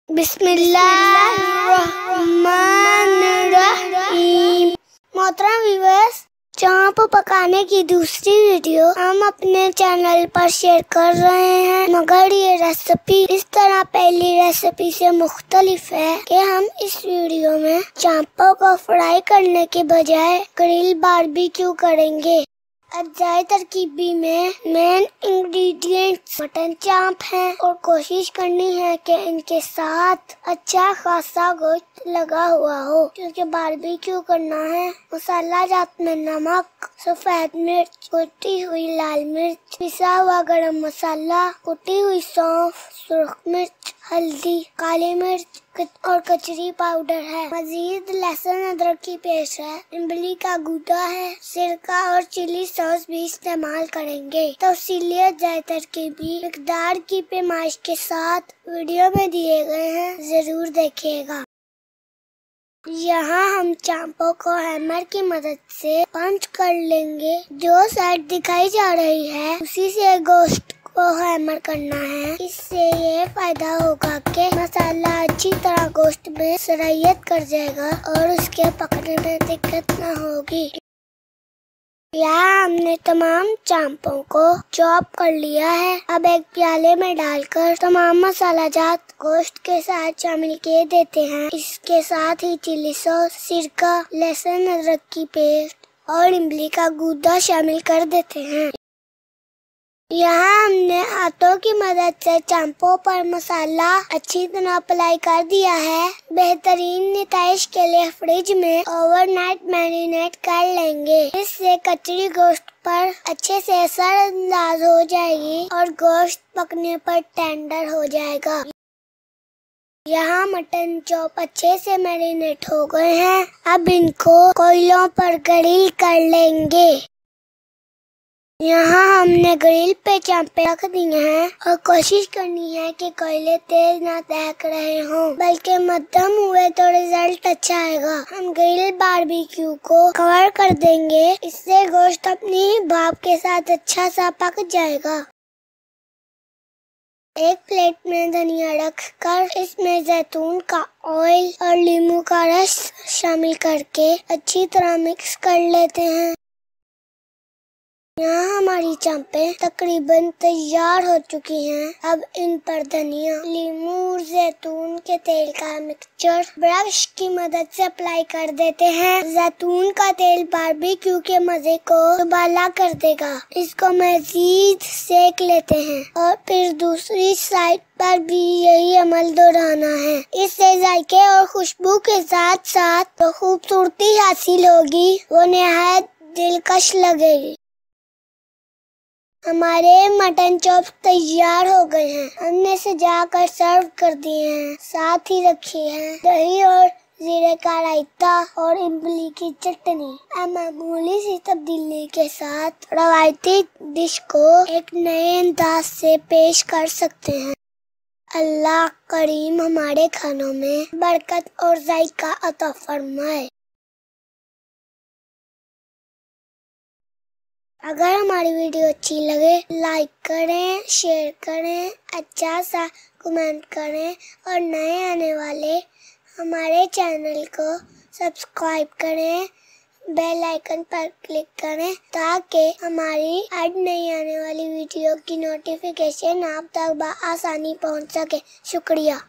बिस्मिल्लाहिर्रहमानिर्रहीम। मोहतरम व्यूअर्स, चांप पकाने की दूसरी वीडियो हम अपने चैनल पर शेयर कर रहे हैं, मगर ये रेसिपी इस तरह पहली रेसिपी से मुख्तलिफ है कि हम इस वीडियो में चांपों को फ्राई करने के बजाय ग्रिल बारबेक्यू करेंगे। अज्जाए तरकीबी में मेन इंग्रेडिएंट्स मटन चांप हैं और कोशिश करनी है कि इनके साथ अच्छा खासा गोश्त लगा हुआ हो, क्योंकि बारबेक्यू करना है। मसाला जात में नमक, सफेद मिर्च, कुटी हुई लाल मिर्च, पिसा हुआ गरम मसाला, कुटी हुई सौंफ, सुर्ख मिर्च, हल्दी, काली मिर्च और कचरी पाउडर है। मजीद लहसुन अदरक की पेस्ट है, इमली का गूदा है, सिरका और चिली सॉस भी इस्तेमाल करेंगे। तफसीलियत अज्जाए तरकीबी मिकदार की पैमाइश के साथ वीडियो में दिए गए हैं, जरूर देखिएगा। यहाँ हम चांपों को हैमर की मदद से पंच कर लेंगे। जो साइड दिखाई जा रही है उसी से गोश्त को हैमर करना है। इससे ये फायदा होगा कि मसाला अच्छी तरह गोश्त में सरायत कर जाएगा और उसके पकने में दिक्कत न होगी। यहाँ हमने तमाम चांपों को चॉप कर लिया है। अब एक प्याले में डालकर तमाम मसाला जात गोश्त के साथ शामिल किए देते हैं। इसके साथ ही चिली सॉस, सिरका, लहसुन अदरक की पेस्ट और इमली का गूदा शामिल कर देते हैं। यहाँ हमने हाथों की मदद से चांपों पर मसाला अच्छी तरह अप्लाई कर दिया है। बेहतरीन निताइश के लिए फ्रिज में ओवरनाइट मैरिनेट कर लेंगे। इससे कचरी गोश्त पर अच्छे से असरअंदाज हो जाएगी और गोश्त पकने पर टेंडर हो जाएगा। यहाँ मटन चॉप अच्छे से मैरिनेट हो गए हैं। अब इनको कोयलों पर ग्रिल कर लेंगे। यहाँ हमने ग्रिल पे चांपे रख दी हैं और कोशिश करनी है कि कोयले तेज ना दहक रहे हों, बल्कि मध्यम हुए तो रिजल्ट अच्छा आएगा। हम ग्रिल बारबेक्यू को कवर कर देंगे। इससे गोश्त अपनी भाप के साथ अच्छा सा पक जाएगा। एक प्लेट में धनिया रखकर इसमें जैतून का ऑयल और नींबू का रस शामिल करके अच्छी तरह मिक्स कर लेते हैं। यहाँ हमारी चांपें तकरीबन तैयार हो चुकी हैं। अब इन पर धनिया, नींबू और जैतून के तेल का मिक्सचर ब्रश की मदद से अप्लाई कर देते हैं। जैतून का तेल बारबेक्यू के मजे को दुबाला कर देगा। इसको मजीद सेक लेते हैं और फिर दूसरी साइड पर भी यही अमल दोहराना है। इससे जायके और खुशबू के साथ साथ जो खूबसूरती हासिल होगी वो निहायत दिलकश लगेगी। हमारे मटन चॉप तैयार हो गए हैं। हमने सजाकर सर्व कर दिए हैं। साथ ही रखी है दही और जीरे का रायता और इमली की चटनी। मामूली सी तब्दीली के साथ रवायती डिश को एक नए अंदाज से पेश कर सकते हैं। अल्लाह करीम हमारे खानों में बरकत और जायका अता फरमाए। अगर हमारी वीडियो अच्छी लगे लाइक करें, शेयर करें, अच्छा सा कमेंट करें और नए आने वाले हमारे चैनल को सब्सक्राइब करें, बेल आइकन पर क्लिक करें ताकि हमारी हर नई आने वाली वीडियो की नोटिफिकेशन आप तक आसानी पहुंच सके। शुक्रिया।